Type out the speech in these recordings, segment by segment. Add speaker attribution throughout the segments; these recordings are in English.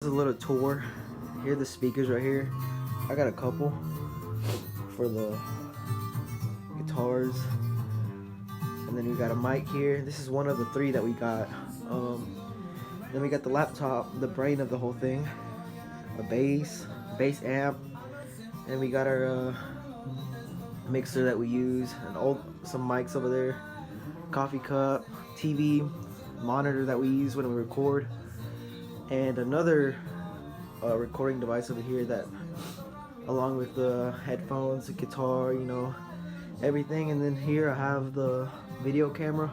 Speaker 1: a little tour. Here are the speakers right here. I got a couple for the guitars. And then we got a mic here. This is one of the 3 that we got. Then we got the laptop, the brain of the whole thing. A bass amp. And we got our mixer that we use. Some mics over there. Coffee cup, TV, monitor that we use when we record. And another recording device over here that, along with the headphones, the guitar, everything. And then here I have the video camera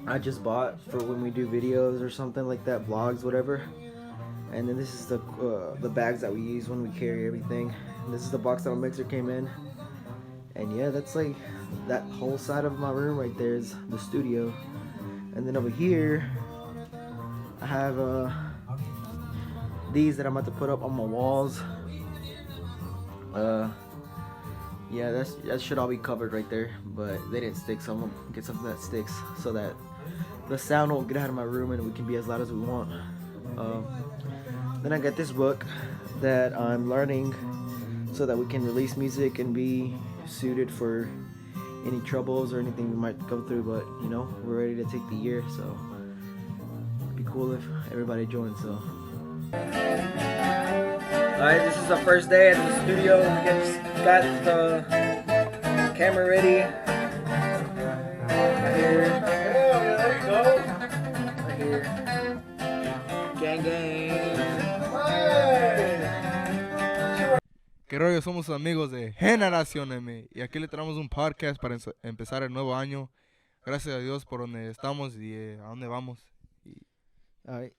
Speaker 1: I just bought for when we do videos or something like that, vlogs, whatever. And then this is the bags that we use when we carry everything. And this is the box that my mixer came in. And yeah, that's like that whole side of my room right there is the studio. And then over here I have these that I'm about to put up on my walls. Yeah, that should all be covered right there, but they didn't stick, so I'm gonna get something that sticks so that the sound won't get out of my room and we can be as loud as we want. Then I got this book that I'm learning so that we can release music and be suited for any troubles or anything we might go through, but we're ready to take the year, so it'd be cool if everybody joins. So alright, this is the first day at the studio. We just got the camera ready. Right here. Yeah, there you go. Right here. Gang gang.
Speaker 2: ¿Qué rollo? Somos amigos de Generación M y aquí le traemos un podcast para empezar el nuevo año. Gracias a Dios por donde estamos y a dónde vamos.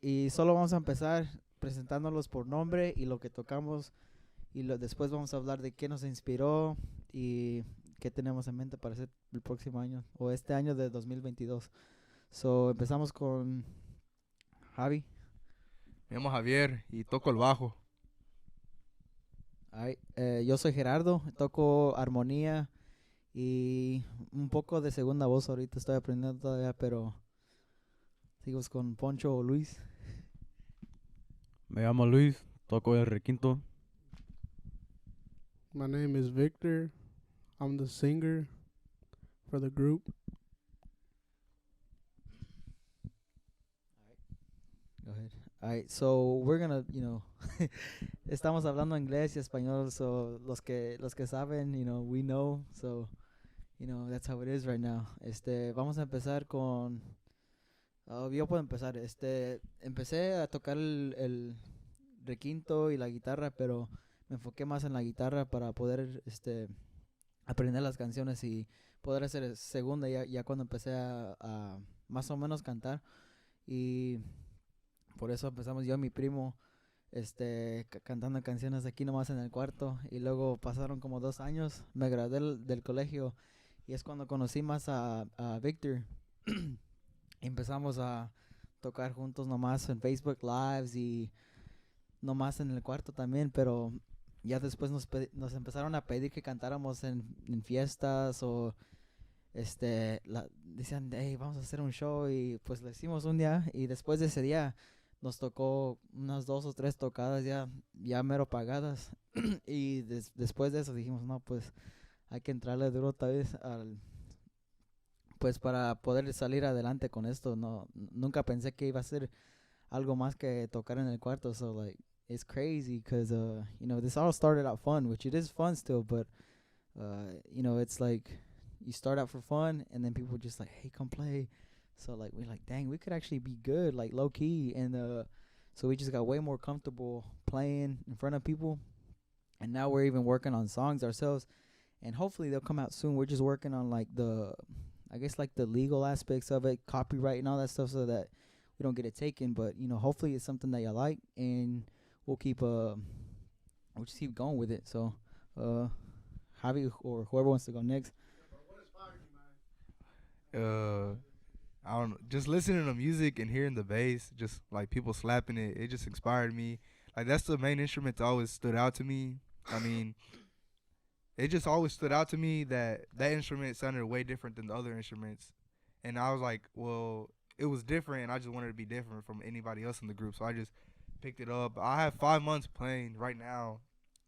Speaker 3: Y solo vamos a empezar presentándolos por nombre y lo que tocamos, y después vamos a hablar de qué nos inspiró y qué tenemos en mente para hacer el próximo año o este año de 2022. So, empezamos con Javi.
Speaker 2: Me llamo Javier y toco el bajo.
Speaker 3: Yo soy Gerardo, toco armonía y un poco de segunda voz. Ahorita estoy aprendiendo todavía, pero sigo con Poncho o Luis.
Speaker 4: Me llamo Luis, toco el requinto.
Speaker 5: My name is Victor. I'm the singer for the group.
Speaker 3: Go ahead. Alright, so we're gonna, estamos hablando inglés y español, so los que saben, we know, so, that's how it is right now. Vamos a empezar con, yo puedo empezar, empecé a tocar el requinto y la guitarra, pero me enfoqué más en la guitarra para poder, aprender las canciones y poder hacer segunda ya cuando empecé a más o menos cantar. Y por eso empezamos yo y mi primo cantando canciones aquí nomás en el cuarto, y luego pasaron como 2 años, me gradué del colegio y es cuando conocí más a Victor. Y empezamos a tocar juntos nomás en Facebook Lives y nomás en el cuarto también, pero ya después nos empezaron a pedir que cantáramos en fiestas o decían, hey, vamos a hacer un show, y pues lo hicimos un día, y después de ese día nos tocó unas 2 o 3 tocadas ya mero pagadas. Y después de eso dijimos, no, pues hay que entrarle duro otra vez pues para poder salir adelante con esto. Nunca pensé que iba a ser algo más que tocar en el cuarto. So like, it's crazy because this all started out fun, which it is fun still, but it's like you start out for fun and then people just like, hey, come play. So like we're like, dang, we could actually be good, like low key, and so we just got way more comfortable playing in front of people, and now we're even working on songs ourselves, and hopefully they'll come out soon. We're just working on like the legal aspects of it, copyright and all that stuff, so that we don't get it taken. But hopefully it's something that you like, and we'll just keep going with it. So Javi or whoever wants to go next.
Speaker 2: I don't know, just listening to music and hearing the bass, just like people slapping it just inspired me. Like that's the main instrument that always stood out to me. I mean, it just always stood out to me that instrument sounded way different than the other instruments. And I was like, well, it was different, and I just wanted to be different from anybody else in the group. So I just picked it up. I have 5 months playing right now.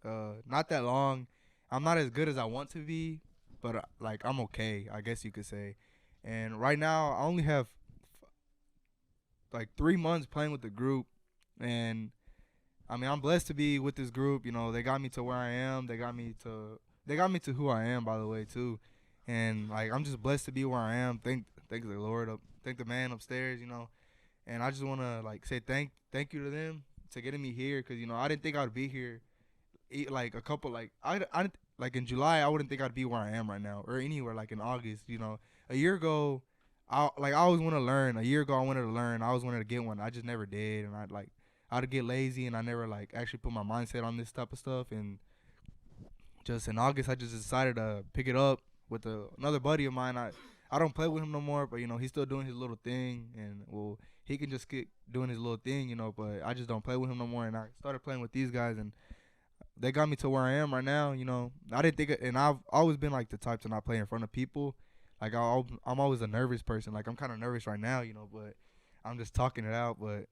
Speaker 2: Not that long. I'm not as good as I want to be, but like I'm okay, I guess you could say. And right now I only have like 3 months playing with the group, and I mean I'm blessed to be with this group. You know, they got me to where I am. They got me to who I am, by the way, too. And like I'm just blessed to be where I am. Thank the Lord. Thank the man upstairs. You know, and I just wanna like say thank you to them to getting me here, cause you know I didn't think I'd be here. Like a couple like I like in July I wouldn't think I'd be where I am right now or anywhere like in August. You know, a year ago I always want to learn. A year ago I wanted to learn. I always wanted to get one. I just never did, and I'd get lazy and I never like actually put my mindset on this type of stuff. And just in August I just decided to pick it up with another buddy of mine. I don't play with him no more, but you know he's still doing his little thing, and well he can just keep doing his little thing, you know. But I just don't play with him no more, and I started playing with these guys, and they got me to where I am right now. You know, I didn't think, and I've always been like the type to not play in front of people. Like I'm always a nervous person. Like I'm kind of nervous right now, you know, but I'm just talking it out. But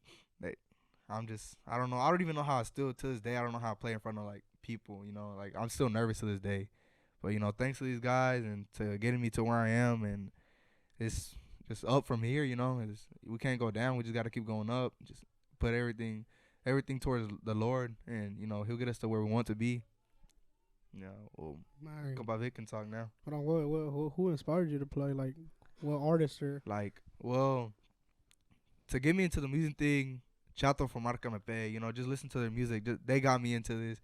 Speaker 2: I don't know. I don't even know how I still to this day. I don't know how I play in front of like people. You know, like I'm still nervous to this day. But you know, thanks to these guys and to getting me to where I am, and it's just up from here. You know, we can't go down. We just got to keep going up. Just put everything towards the Lord, and you know He'll get us to where we want to be. Yeah, well,
Speaker 5: Man,
Speaker 2: Vic can talk now.
Speaker 5: hold on. Who inspired you to play? Like, what artist or?
Speaker 2: Like, well, to get me into the music thing, Chato from Marca Me Pe, you know, just listen to their music. They got me into this.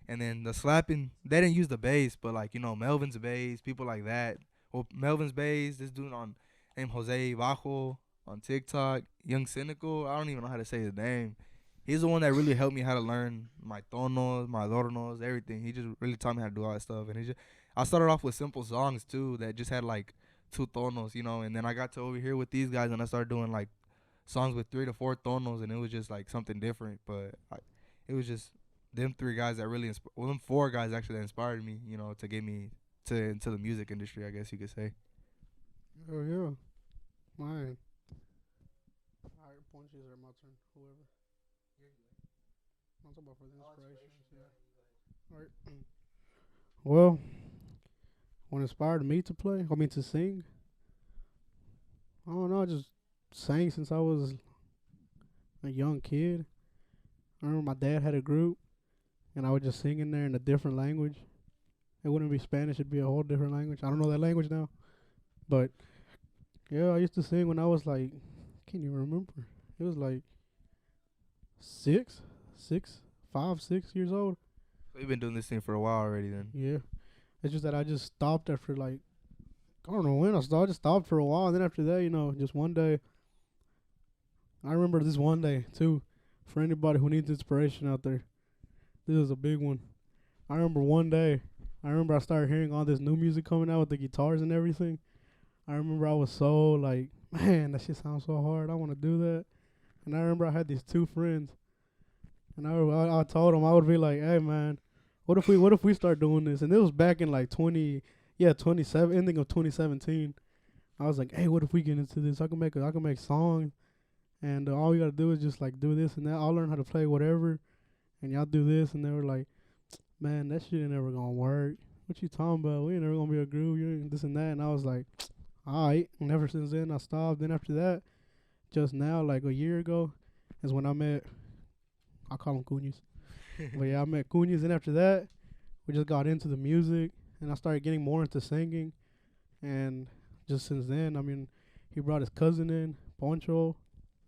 Speaker 2: And then the slapping, they didn't use the bass, but like, you know, Melvin's bass, people like that. Well, Melvin's bass, this dude named Jose Bajo on TikTok, Young Cynical, I don't even know how to say his name. He's the one that really helped me how to learn my tonos, my adornos, everything. He just really taught me how to do all that stuff. And I started off with simple songs too that just had like 2 tonos, you know. And then I got to over here with these guys and I started doing like songs with 3 to 4 tonos, and it was just like something different. But it was just them 3 guys that really, them 4 guys actually that inspired me, you know, to get me into the music industry, I guess you could say.
Speaker 5: Oh yeah, mine. All right, punches or my turn, whoever. I'm talking about for the inspirations. Yeah. All right. Well, what inspired me to play? I mean to sing. I don't know. I just sang since I was a young kid. I remember my dad had a group, and I would just sing in there in a different language. It wouldn't be Spanish; it'd be a whole different language. I don't know that language now, but yeah, I used to sing when I was like, can't even remember. It was like 5, 6 years old.
Speaker 2: So you've been doing this thing for a while already then.
Speaker 5: Yeah, it's just that I just stopped after like, I don't know when I started. I just stopped for a while, and then after that, you know, just one day. I remember this one day too. For anybody who needs inspiration out there, this is a big one. I remember one day. I started hearing all this new music coming out with the guitars and everything. I remember I was so like, man, that shit sounds so hard. I want to do that. And I remember I had these 2 friends, and I told them I would be like, hey man, what if we start doing this? And it was back in like ending of 2017. I was like, hey, what if we get into this? I can make songs, and all you gotta do is just like do this and that. I'll learn how to play whatever, and y'all do this. And they were like, man, that shit ain't never gonna work. What you talking about? We ain't never gonna be a group. You ain't this and that. And I was like, alright. And ever since then, I stopped. Then after that, just now, like a year ago, is when I met. I call him Cunhas. But yeah, I met Cunhas, and after that, we just got into the music, and I started getting more into singing. And just since then, I mean, he brought his cousin in, Poncho.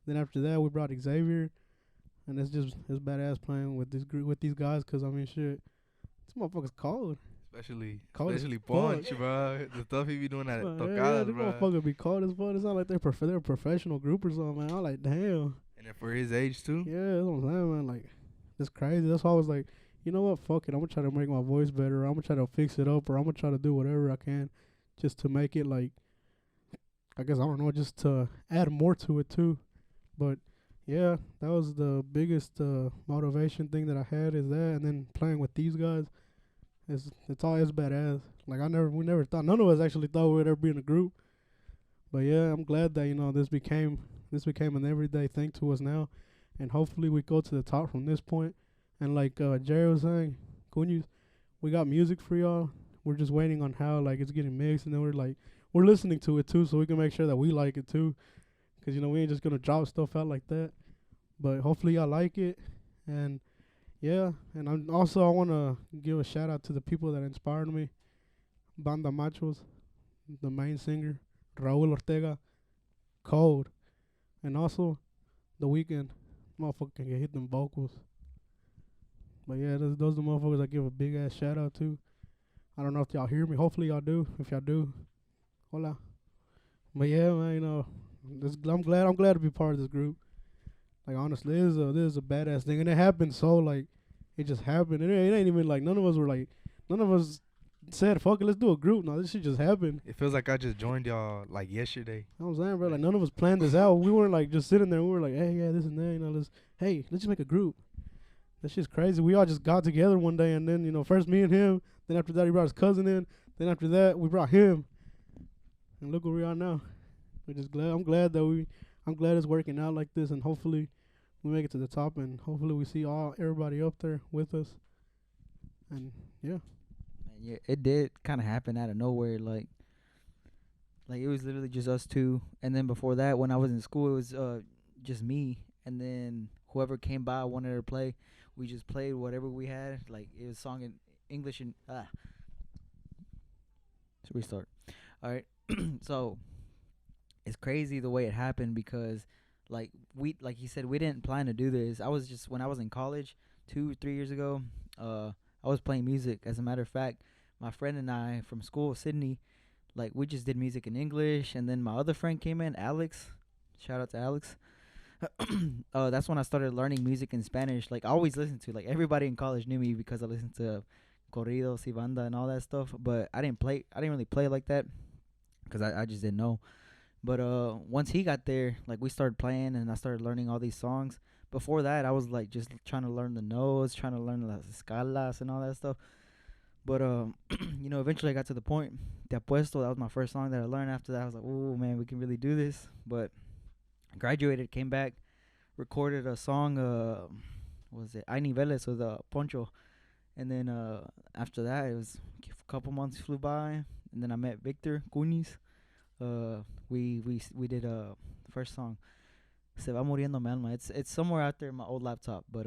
Speaker 5: Then after that, we brought Xavier, and it's badass playing with this group with these guys. Cause I mean, shit, this motherfucker's cold.
Speaker 2: Especially
Speaker 5: Cold as
Speaker 2: Ponch,
Speaker 5: fuck.
Speaker 2: bro. The stuff he be doing at
Speaker 5: Yeah,
Speaker 2: Tocadas,
Speaker 5: this
Speaker 2: bro.
Speaker 5: motherfucker be cold as fuck. It's not like they're a professional group or something, man. I'm like, damn.
Speaker 2: And then for his age too.
Speaker 5: Yeah, that's what I'm saying, man. Like, it's crazy. That's why I was like, you know what? Fuck it. I'm gonna try to make my voice better. I'm gonna try to fix it up, or I'm gonna try to do whatever I can, just to make it like, I guess I don't know, just to add more to it too. But yeah, that was the biggest motivation thing that I had is that, and then playing with these guys, it's badass. Like we never thought, none of us actually thought we would ever be in a group. But yeah, I'm glad that this became an everyday thing to us now, and hopefully we go to the top from this point. And like Jerry was saying, Cunhas, we got music for y'all. We're just waiting on how like it's getting mixed, and then we're listening to it too, so we can make sure that we like it too. 'Cause you know we ain't just gonna drop stuff out like that. But hopefully y'all like it, and yeah. And I wanna give a shout out to the people that inspired me. Banda Machos, the main singer, Raul Ortega, Cold, and also The Weeknd. Motherfucker can hit them vocals. But yeah, those the motherfuckers I give a big ass shout out to. I don't know if y'all hear me. Hopefully y'all do. If y'all do, hola. But yeah, man, you know, I'm glad to be part of this group. Like honestly, this is a badass thing, and it happened so like, it just happened. It ain't even like none of us said fuck it, let's do a group. No, this shit just happened.
Speaker 2: It feels like I just joined y'all like yesterday.
Speaker 5: You know what I'm saying, bro? Like none of us planned this out. We weren't like just sitting there. We were like, hey, yeah, this and that. You know, let's just make a group. That shit's crazy. We all just got together one day, and then, you know, first me and him. Then after that, he brought his cousin in. Then after that, we brought him. And look where we are now. We're just glad. I'm glad it's working out like this, and hopefully we make it to the top, and hopefully we see everybody up there with us. And yeah,
Speaker 3: Man, yeah, it did kind of happen out of nowhere. Like it was literally just us two, and then before that, when I was in school, it was just me, and then whoever came by wanted to play. We just played whatever we had. Like it was song in English and Let's restart. All right, so it's crazy the way it happened because, like he said, we didn't plan to do this. I was just when I was in college 2-3 years ago. I was playing music. As a matter of fact, my friend and I from school, Sydney, like we just did music in English, and then my other friend came in, Alex. Shout out to Alex. That's when I started learning music in Spanish. Like I always listened to, like everybody in college knew me because I listened to corridos y banda and all that stuff. But I didn't really play like that because I just didn't know. But once he got there, like we started playing and I started learning all these songs. Before that, I was like just trying to learn the notes, trying to learn the escalas and all that stuff. But you know, eventually I got to the point. Te Apuesto, that was my first song that I learned. After that, I was like, oh man, we can really do this. But graduated, came back, recorded a song. What was it? Hay Niveles with Poncho. And then after that, it was a couple months flew by, and then I met Victor Cunhas. We did the first song, Se va muriendo mi alma. It's somewhere out there in my old laptop, but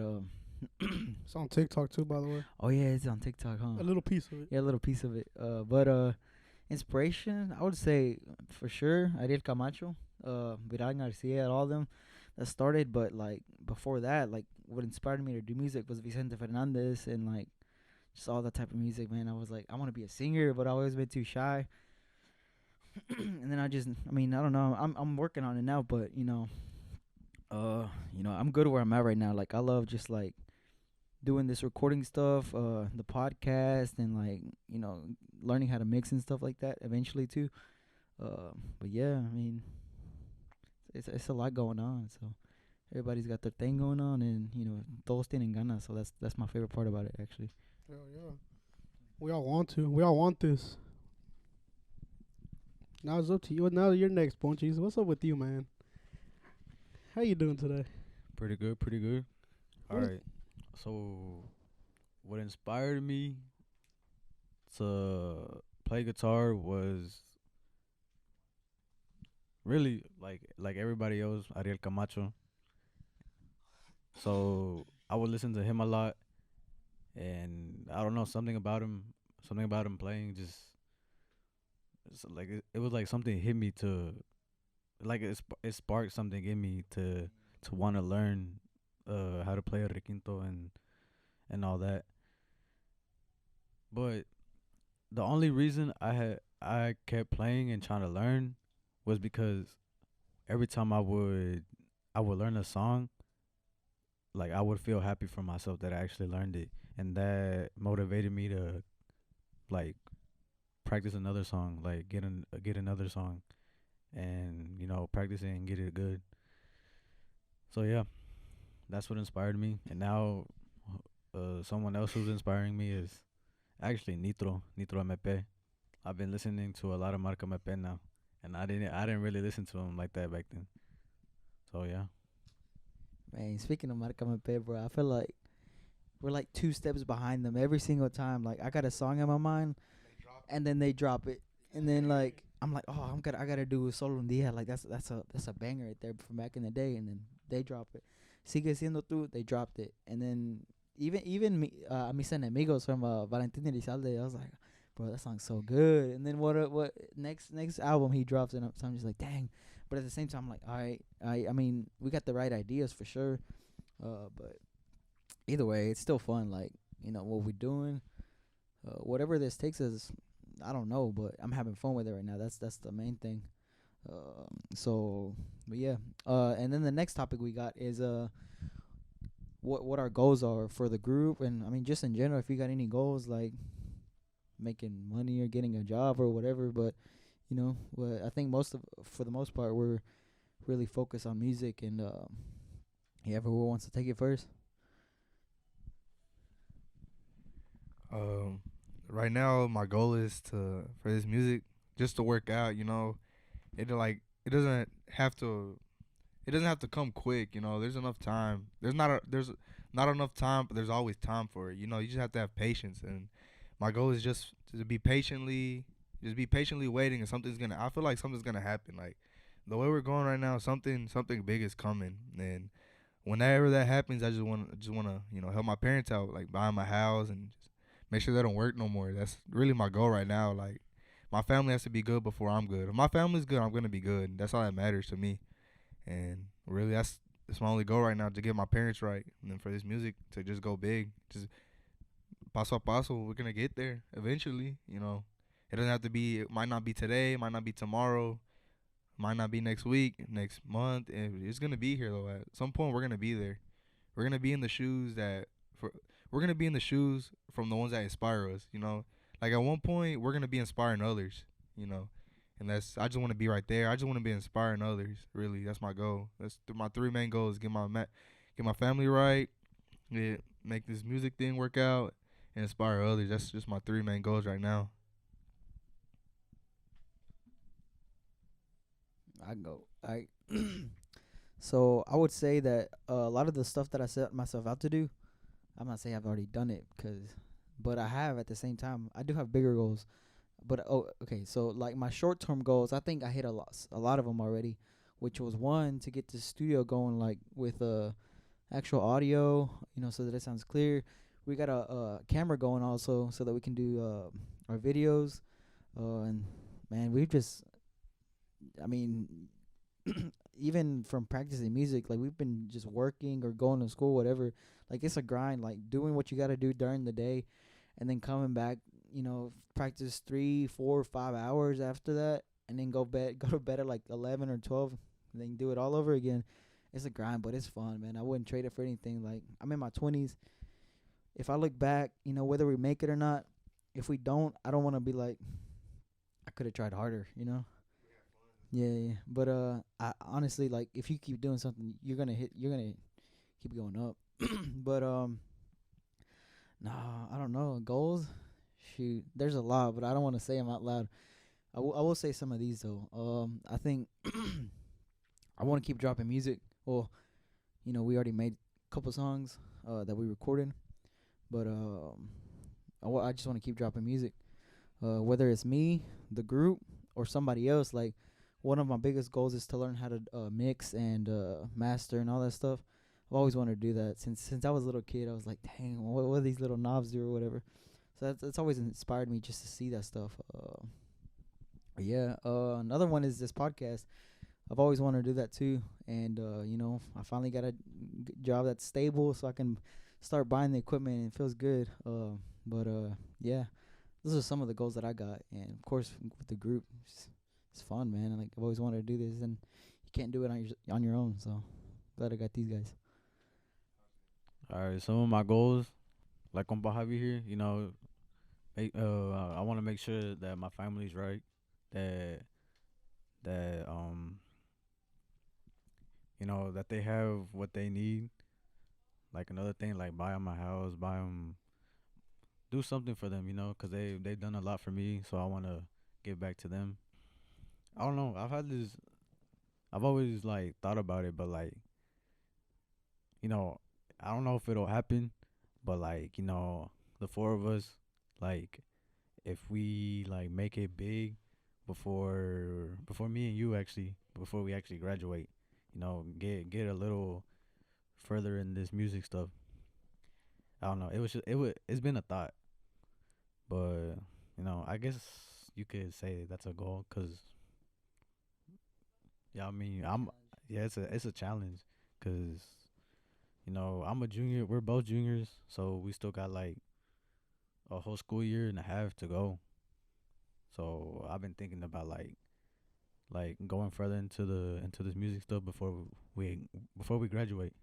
Speaker 5: it's on TikTok too, by the way.
Speaker 3: oh yeah, it's on TikTok, huh?
Speaker 5: A little piece of it.
Speaker 3: Yeah, a little piece of it. But inspiration, I would say for sure Ariel Camacho, Viral Garcia, all them that started. But like before that, like what inspired me to do music was Vicente Fernandez and like just all that type of music, man. I was like, I want to be a singer, but I always been too shy. And then I don't know. I'm working on it now, but you know, I'm good where I'm at right now. Like I love just like doing this recording stuff, the podcast, and like, you know, learning how to mix and stuff like that eventually too. But yeah, I mean, it's a lot going on. So everybody's got their thing going on, and you know, todos tienen ganas. So that's my favorite part about it, actually.
Speaker 5: Yeah. We all want this. Now it's up to you. Now you're next, Ponchis. What's up with you, man? How you doing today?
Speaker 4: Pretty good. All
Speaker 5: What is-
Speaker 4: right. So, what inspired me to play guitar was really like everybody else, Ariel Camacho. So I would listen to him a lot, and I don't know, something about him playing just like it was like something hit me to like it sparked something in me to want to learn how to play a requinto and all that. But the only reason I kept playing and trying to learn was because every time I would learn a song, like I would feel happy for myself that I actually learned it, and that motivated me to like practice another song, like get another song, and you know, practice it and get it good. So yeah, that's what inspired me. And now someone else who's inspiring me is actually Nitro MP. I've been listening to a lot of Marca MP now, and I didn't really listen to him like that back then. So yeah.
Speaker 3: Man, speaking of Marca Pe, bro, I feel like we're like 2 steps behind them every single time. Like I got a song in my mind, and then they drop it, and then like I'm like, oh, I gotta do a solo un día. Like that's a banger right there from back in the day, and then they drop it. Sigue siendo tú. They dropped it, and then even me, mis enemigos from Valentín Elizalde. I was like, bro, that song's so good. And then what next album he drops, and so I'm just like, dang. But at the same time, I'm like, all right, I mean, we got the right ideas for sure. But either way, it's still fun. Like, what we're doing, whatever this takes us, I don't know, but I'm having fun with it right now. That's the main thing. But yeah. And then the next topic we got is what our goals are for the group, and I mean just in general. If you got any goals like making money or getting a job or whatever, but I think for the most part, we're really focused on music, and yeah, whoever wants to take it first.
Speaker 2: Right now my goal is for this music just to work out. It doesn't have to come quick. There's enough time. There's not enough time, but there's always time for it. You just have to have patience, and my goal is just to be patiently waiting, and I feel like something's gonna happen. Like the way we're going right now, something big is coming, and whenever that happens, I just wanna help my parents out, like buying my house and just make sure they don't work no more. That's really my goal right now. Like my family has to be good before I'm good. If my family's good, I'm gonna be good. That's all that matters to me. And really, that's my only goal right now, to get my parents right, and then for this music to just go big, just paso a paso. We're gonna get there eventually. It doesn't have to be. It might not be today. It might not be tomorrow. Might not be next week, next month. And it's gonna be here though. At some point, we're gonna be there. We're gonna be in the shoes that for. We're gonna be in the shoes from the ones that inspire us. Like at one point, we're gonna be inspiring others. You know, and I just want to be right there. I just want to be inspiring others. Really, that's my goal. That's my three main goals: get my family right, make this music thing work out, and inspire others. That's just my three main goals right now.
Speaker 3: I go. I So I would say that a lot of the stuff that I set myself out to do, I'm not saying I've already done it, but I have at the same time. I do have bigger goals. But okay. So like my short term goals, I think I hit a lot of them already, which was one to get the studio going, like with actual audio, so that it sounds clear. We got a camera going also, so that we can do our videos. And man, I mean, even from practicing music, like we've been just working or going to school, whatever. Like it's a grind, like doing what you got to do during the day, and then coming back, practice 3, 4, 5 hours after that, and then go to bed at like 11 or 12, and then do it all over again. It's a grind, but it's fun, man. I wouldn't trade it for anything. Like I'm in my 20s. If I look back, whether we make it or not, if we don't, I don't want to be like, I could have tried harder. Yeah, yeah. But I honestly, like, if you keep doing something, you're gonna keep going up. But nah, I don't know. Goals, shoot, there's a lot, but I don't want to say them out loud. I will say some of these though. I think I want to keep dropping music. Well, we already made a couple songs that we recorded, but I just want to keep dropping music. Whether it's me, the group, or somebody else. Like one of my biggest goals is to learn how to mix and master and all that stuff. I've always wanted to do that since I was a little kid. I was like, dang, what do these little knobs do or whatever. So that's always inspired me just to see that stuff. Yeah. Another one is this podcast. I've always wanted to do that too, and I finally got a job that's stable, so I can start buying the equipment, and it feels good. But yeah, those are some of the goals that I got, and of course with the group, it's fun, man. Like I've always wanted to do this, and you can't do it on your own. So glad I got these guys.
Speaker 4: All right, some of my goals, like on Bajavi here, I want to make sure that my family's right, that that they have what they need. Like another thing, like buy 'em a house, do something for them, 'cause they've done a lot for me, so I want to give back to them. I don't know. I've always like thought about it, but like you know, I don't know if it'll happen, but like, you know, the four of us, like, if we like make it big before me and you actually before we actually graduate, you know, get a little further in this music stuff. I don't know. It was just, it's been a thought, but you know, I guess you could say that's a goal, cause yeah, I mean, yeah, it's a challenge, cause you know, I'm a junior, we're both juniors, so we still got like a whole school year and a half to go. So I've been thinking about like going further into this music stuff we before we graduate.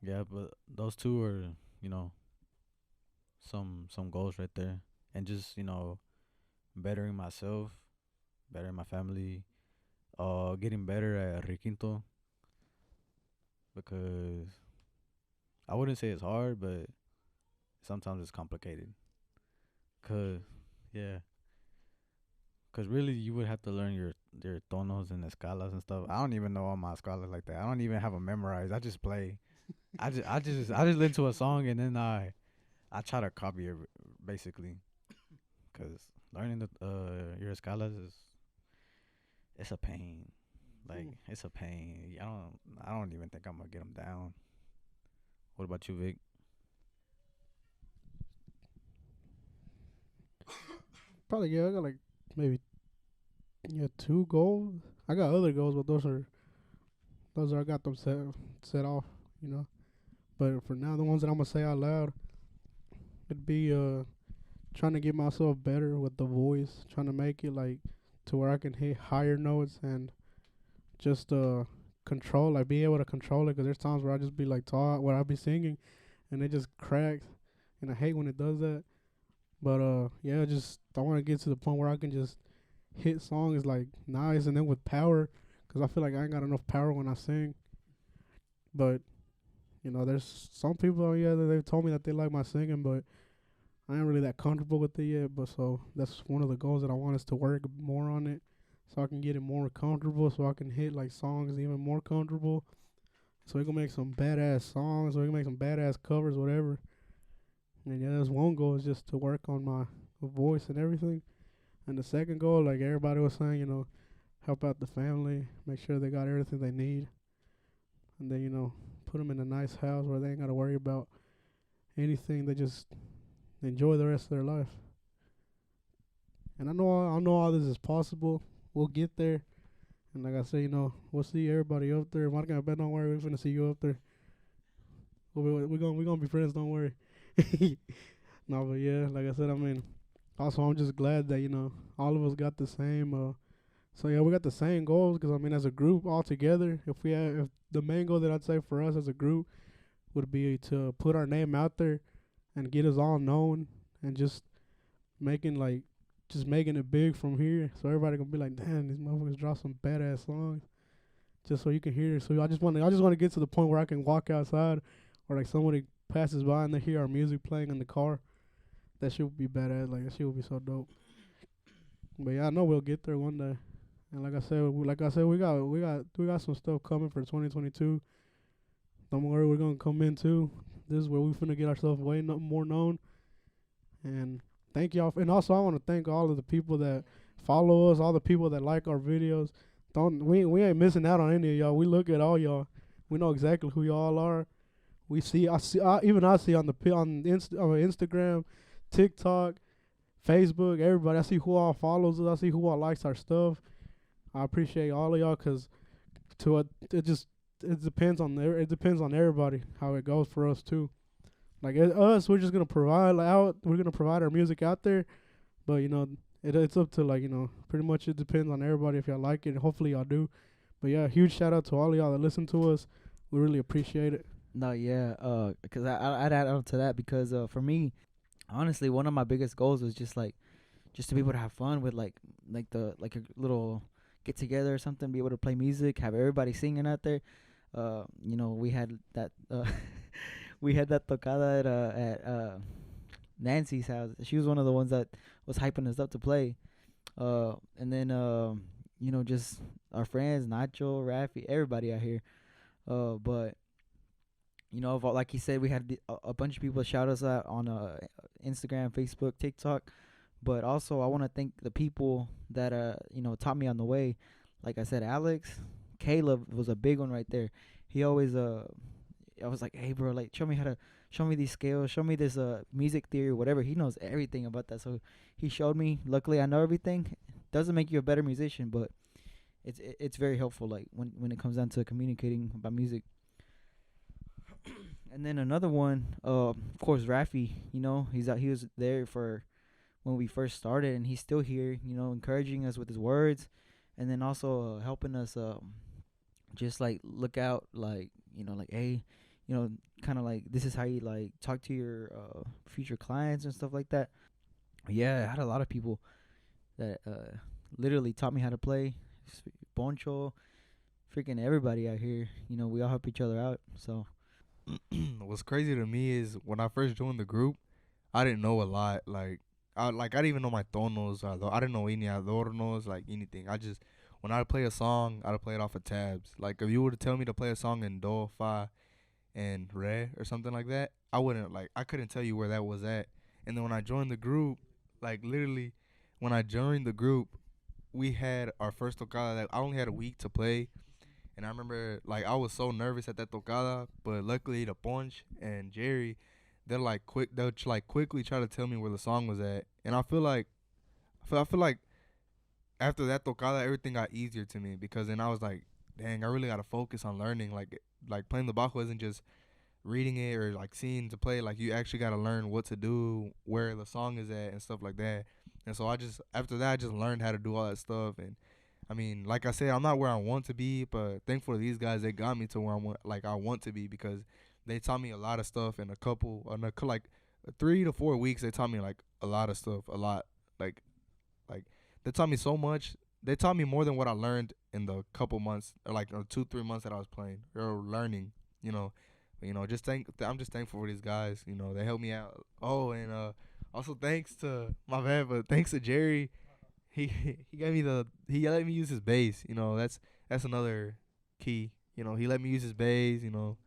Speaker 4: Yeah, but those two are, you know, some goals right there, and just, you know, bettering myself, bettering my family, getting better at requinto, because I wouldn't say it's hard, but sometimes it's complicated. Cause yeah, cause really you would have to learn your tonos and escalas and stuff. I don't even know all my escalas like that. I don't even have them memorized. I just play. I just listen to a song and then I try to copy it basically. Cause learning the your escalas is, it's a pain. Like it's a pain. I don't even think I'm gonna get them down. What about you, Vic?
Speaker 5: Probably yeah. I got like maybe two goals. I got other goals, but those are I got them set off. You know. But for now, the ones that I'm gonna say out loud, it'd be trying to get myself better with the voice, trying to make it like to where I can hit higher notes and just control, like being able to control it. Cause there's times where I just be like talk, where I be singing, and it just cracks, and I hate when it does that. But yeah, just I want to get to the point where I can just hit songs like nice and then with power, cause I feel like I ain't got enough power when I sing. But you know, there's some people, yeah, that they've told me that they like my singing, but I ain't really that comfortable with it yet. But so that's one of the goals that I want is to work more on it, so I can get it more comfortable, so I can hit like songs even more comfortable. So we can make some badass songs, so we can make some badass covers, whatever. And yeah, that's one goal is just to work on my voice and everything. And the second goal, like everybody was saying, you know, help out the family, make sure they got everything they need, and then, you know, put them in a nice house where they ain't got to worry about anything. They just enjoy the rest of their life. And I know all this is possible. We'll get there. And like I said, you know, we'll see everybody up there. Monica, bet don't worry, we're finna see you up there. We're gonna be friends, don't worry. No, but yeah, like I said, I mean, also I'm just glad that, you know, all of us got the same. So yeah, we got the same goals. Cause I mean, as a group all together, if the main goal that I'd say for us as a group would be to put our name out there and get us all known, and just making like just making it big from here, so everybody gonna be like, damn, these motherfuckers drop some badass songs, just so you can hear it. So I just want to get to the point where I can walk outside, or like somebody passes by and they hear our music playing in the car. That shit would be badass. Like that shit would be so dope. But yeah, I know we'll get there one day. And like I said, we got some stuff coming for 2022. Don't worry, we're gonna come in too. This is where we finna get ourselves way more known. And thank y'all. And also, I want to thank all of the people that follow us, all the people that like our videos. We ain't missing out on any of y'all. We look at all y'all. We know exactly who y'all are. We see. I see on Instagram, TikTok, Facebook, everybody. I see who all follows us. I see who all likes our stuff. I appreciate all of y'all, cause it depends on everybody how it goes for us too. Like us, we're just gonna provide we're gonna provide our music out there, but you know it's up to, like, you know, pretty much it depends on everybody if y'all like it, and hopefully y'all do. But yeah, huge shout out to all of y'all that listen to us. We really appreciate it.
Speaker 3: No, yeah, because I'd add on to that, because for me, honestly, one of my biggest goals was just to be able to have fun with like a little get together or something, be able to play music, have everybody singing out there. You know, we had that we had that tocada at Nancy's house. She was one of the ones that was hyping us up to play. And then you know, just our friends, Nacho, Rafi, everybody out here. But you know, like he said, we had a bunch of people shout us out on Instagram, Facebook, TikTok. But also, I want to thank the people that you know, taught me on the way. Like I said, Alex, Caleb was a big one right there. He always I was like, hey bro, like show me these scales, show me this music theory, whatever. He knows everything about that, so he showed me. Luckily, I know everything. Doesn't make you a better musician, but it's very helpful. Like when it comes down to communicating about music. And then another one, of course, Rafi. You know, he was there for when we first started, and he's still here. You know, encouraging us with his words, and then also helping us just like look out, like, you know, like, hey, you know, kind of like this is how you like talk to your future clients and stuff like that. Yeah, I had a lot of people that literally taught me how to play. Poncho, freaking everybody out here. You know, we all help each other out. So
Speaker 2: What's crazy to me is when I first joined the group, I didn't know a lot. I didn't even know my tonos. I didn't know any adornos, like anything. When I play a song, I'd play it off of tabs. Like if you were to tell me to play a song in do, fa, and re or something like that, I couldn't tell you where that was at. And then when I joined the group, like literally, when I joined the group, we had our first tocada that I only had a week to play. And I remember, like, I was so nervous at that tocada, but luckily the Ponch and Jerry, they'll quickly try to tell me where the song was at. And I feel like after that tocada, everything got easier to me, because then I was like, dang, I really gotta focus on learning. Like playing the bajo isn't just reading it or like seeing to play. Like you actually gotta learn what to do, where the song is at, and stuff like that. And so after that I just learned how to do all that stuff. And I mean, like I said, I'm not where I want to be, but thankful to these guys, they got me to where I want to be, because they taught me a lot of stuff in like 3 to 4 weeks. They taught me like a lot of stuff, a lot. Like they taught me so much. They taught me more than what I learned in the couple months, or like 2-3 months that I was playing or learning. You know, I'm just thankful for these guys. You know, they helped me out. Oh, and also thanks to my bad, but thanks to Jerry. He let me use his bass. You know, that's another key. You know, he let me use his bass. You know,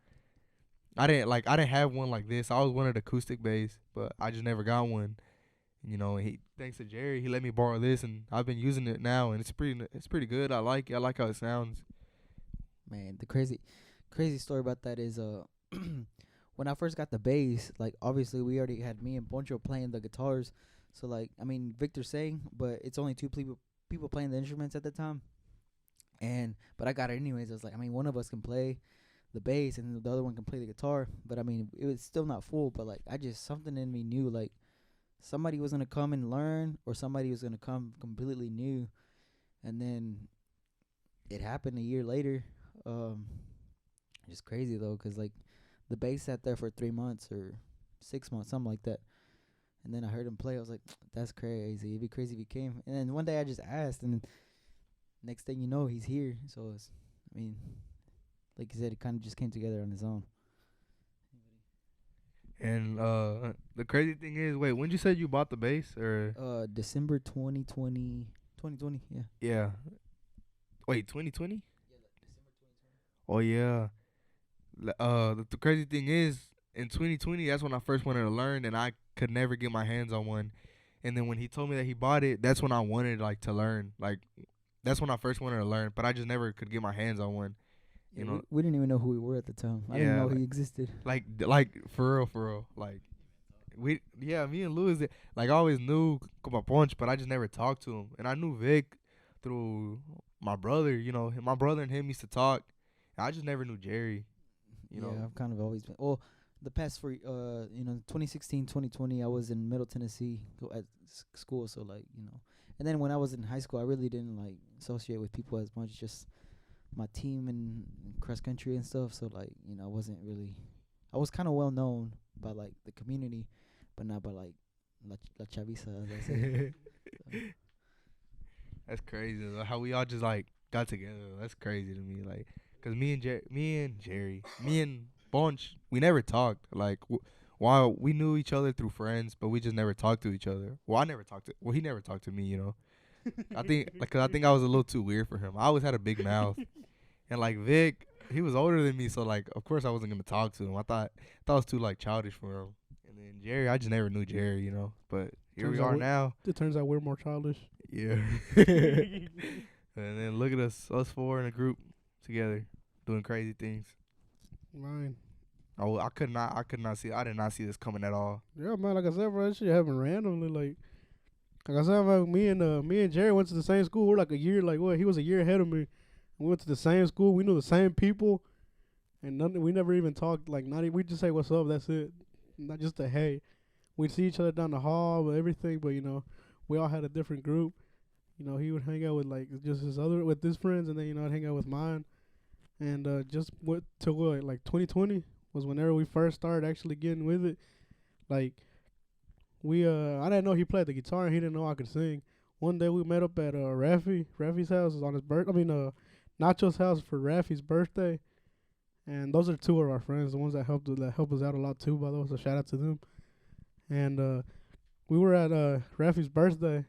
Speaker 2: I didn't have one like this. I always wanted acoustic bass, but I just never got one. You know, thanks to Jerry, he let me borrow this, and I've been using it now, and it's pretty good. I like it. I like how it sounds.
Speaker 3: man, the crazy story about that is when I first got the bass, like obviously we already had me and Poncho playing the guitars. So like, I mean, Victor sang, but it's only two people playing the instruments at the time. But I got it anyways. I was like, I mean, one of us can play the bass and the other one can play the guitar. But I mean, it was still not full. But like, something in me knew like somebody was gonna come and learn, or somebody was gonna come completely new. And then it happened a year later. Just crazy though, 'cause like the bass sat there for 3 months or 6 months, something like that. And then I heard him play. I was like, that's crazy. It'd be crazy if he came. And then one day I just asked, and then next thing you know, he's here. So, I mean, like you said, it kind of just came together on his own.
Speaker 2: And the crazy thing is, wait, when you said you bought the bass, or
Speaker 3: December 2020, yeah.
Speaker 2: yeah, wait, 2020? Oh yeah. The crazy thing is, in 2020, that's when I first wanted to learn, and I could never get my hands on one. And then when he told me that he bought it, that's when I wanted like to learn. Like that's when I first wanted to learn, but I just never could get my hands on one. You know,
Speaker 3: we didn't even know who we were at the time. I didn't know he existed.
Speaker 2: Like for real. Like me and Louis, like I always knew my Punch, but I just never talked to him. And I knew Vic through my brother. You know, my brother and him used to talk. I just never knew Jerry. You know,
Speaker 3: I've kind of always been. Well, the past 2016, 2020, I was in Middle Tennessee at school. So like, you know, and then when I was in high school, I really didn't like associate with people as much. Just my team and cross country and stuff. So like, you know, I was kind of well known by like the community, but not by like La Chavisa, as I say. So.
Speaker 2: That's crazy though, how we all just like got together. That's crazy to me. Like, cause me and Jerry, me and Bunch, we never talked. Like, while we knew each other through friends, but we just never talked to each other. Well, he never talked to me. You know, I think I was a little too weird for him. I always had a big mouth, and like Vic, he was older than me, so like, of course I wasn't gonna talk to him. I thought it was too like childish for him. And then Jerry, I just never knew Jerry, you know. But here
Speaker 5: Turns
Speaker 2: we
Speaker 5: out
Speaker 2: are
Speaker 5: we-
Speaker 2: now.
Speaker 5: It turns out we're more childish.
Speaker 2: Yeah. And then look at us four in a group together, doing crazy things.
Speaker 5: Mine.
Speaker 2: I could not see. I did not see this coming at all.
Speaker 5: Yeah, man. Like I said, bro, that shit happened randomly. Like I said, man, me and Jerry went to the same school. We're like a year. Like what? He was a year ahead of me. We went to the same school. We knew the same people, and nothing. We never even talked. Like not. We just say what's up. That's it. Not just a hey. We'd see each other down the hall, but everything. But you know, we all had a different group. You know, he would hang out with like just with his friends, and then you know I'd hang out with mine. And just what to what like 2020 was whenever we first started actually getting with it. Like we I didn't know he played the guitar, and he didn't know I could sing. One day we met up at Rafi's house. It was on his Nacho's house for Rafi's birthday. And those are two of our friends, the ones that help us out a lot too, by the way. So shout out to them. And we were at Rafi's birthday,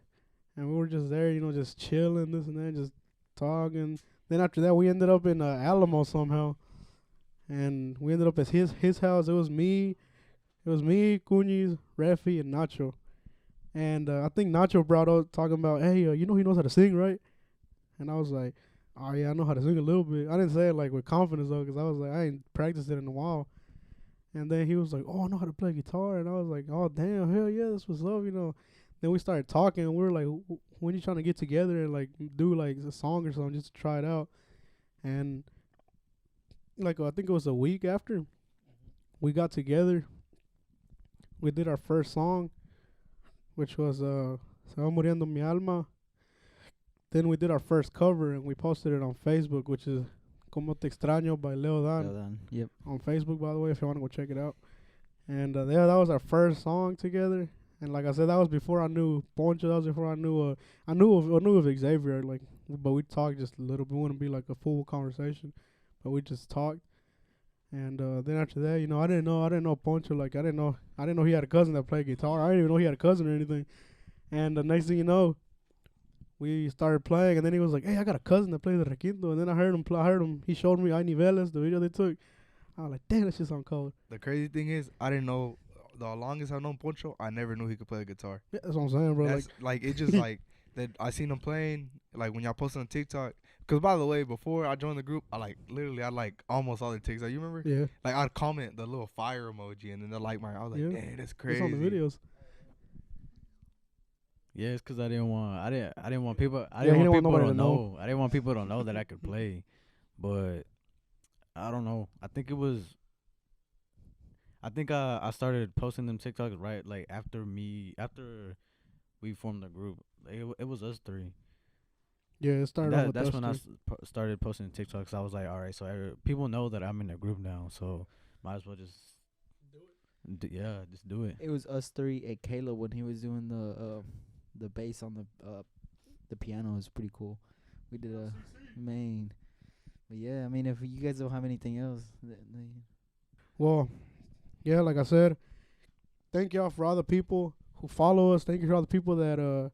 Speaker 5: and we were just there, you know, just chilling, this and that, just talking. Then after that, we ended up in Alamo somehow, and we ended up at his house. It was me, Cuniz, Rafi, and Nacho. And I think Nacho brought up talking about, hey, you know he knows how to sing, right? And I was like, oh yeah, I know how to sing a little bit. I didn't say it like with confidence though, because I was like, I ain't practiced it in a while. And then he was like, oh, I know how to play guitar. And I was like, oh damn, hell yeah, this was up, you know. Then we started talking, and we were like, when you trying to get together and like do like a song or something just to try it out? And like I think it was a week after we got together, we did our first song, which was Se va muriendo mi alma. Then we did our first cover, and we posted it on Facebook, which is Como Te Extraño by Leo Dan.
Speaker 3: Yep.
Speaker 5: On Facebook, by the way, if you want to go check it out. And yeah, that was our first song together. And like I said, that was before I knew Poncho. That was before I knew I knew of Xavier. Like, but we talked just a little bit. We wouldn't be like a full conversation, but we just talked. And then after that, you know, I didn't know Poncho. Like, I didn't know he had a cousin that played guitar. I didn't even know he had a cousin or anything. And the next thing you know, we started playing, and then he was like, "Hey, I got a cousin that plays the requinto." And then I heard him. He showed me Ay Niveles, the video they took. I was like, "Damn, that shit's on cold."
Speaker 2: The crazy thing is, I didn't know. The longest I've known Poncho, I never knew he could play the guitar.
Speaker 5: Yeah, that's what I'm saying, bro.
Speaker 2: That's, like it just like that. I seen him playing like when y'all posted on TikTok. Cause by the way, before I joined the group, I like almost all the TikTok. You remember?
Speaker 5: Yeah,
Speaker 2: Like I'd comment the little fire emoji, and then they'll like mine. I was like,
Speaker 5: Yeah.
Speaker 2: dang, that's crazy.
Speaker 5: it's on the videos.
Speaker 4: Yeah, it's 'cause I didn't want people. I
Speaker 5: Yeah,
Speaker 4: didn't
Speaker 5: he
Speaker 4: want
Speaker 5: didn't want
Speaker 4: people to
Speaker 5: nobody to know.
Speaker 4: know. I didn't want people to know that I could play, but I don't know. I think it was. I think I started posting them TikToks right like after we formed the group. Like, it was us three.
Speaker 5: Yeah, it started off with
Speaker 4: That's
Speaker 5: us
Speaker 4: when I
Speaker 5: three.
Speaker 4: started posting TikToks. I was like, all right, so people know that I'm in a group now, so might as well just just do it.
Speaker 3: It was us three and Caleb when he was doing the bass on the piano. It was pretty cool. We did a main. But yeah, I mean, if you guys don't have anything else, then
Speaker 5: Well, yeah, like I said, thank y'all for all the people who follow us. Thank you for all the people that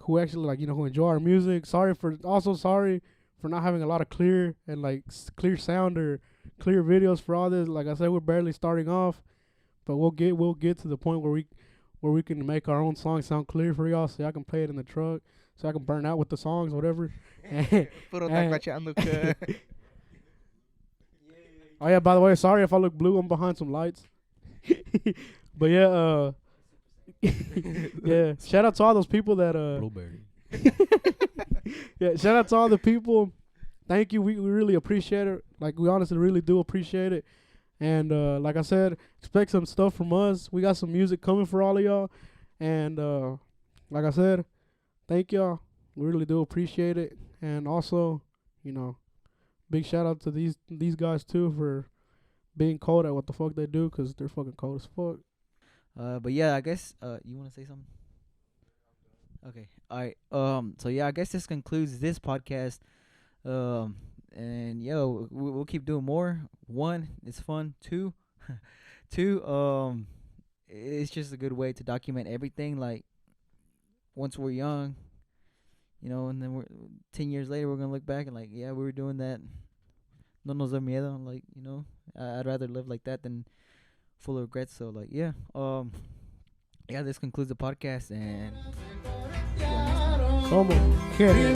Speaker 5: who actually like, you know, who enjoy our music. Sorry for not having a lot of clear and like clear sound or clear videos for all this. Like I said, we're barely starting off, but we'll get to the point where we can make our own songs sound clear for y'all, so y'all can play it in the truck, so I can burn out with the songs, whatever. Oh yeah, by the way, sorry if I look blue. I'm behind some lights. But yeah, yeah. Shout out to all those people that
Speaker 4: Blueberry.
Speaker 5: yeah, shout out to all the people. Thank you. We really appreciate it. Like, we honestly really do appreciate it. And like I said, expect some stuff from us. We got some music coming for all of y'all. And like I said, thank y'all. We really do appreciate it. And also, you know, big shout out to these guys too for being cold at what the fuck they do, 'cause they're fucking cold as fuck.
Speaker 3: But yeah, I guess you want to say something? Okay. All right. So yeah, I guess this concludes this podcast. And yo, we'll keep doing more. One, it's fun. Two, it's just a good way to document everything. Like, once we're young, you know, and then we're 10 years later, we're gonna look back and like, yeah, we were doing that no nos da miedo. Like, you know, I'd rather live like that than full of regrets. So like, yeah, yeah, this concludes the podcast, and
Speaker 5: Como quiere.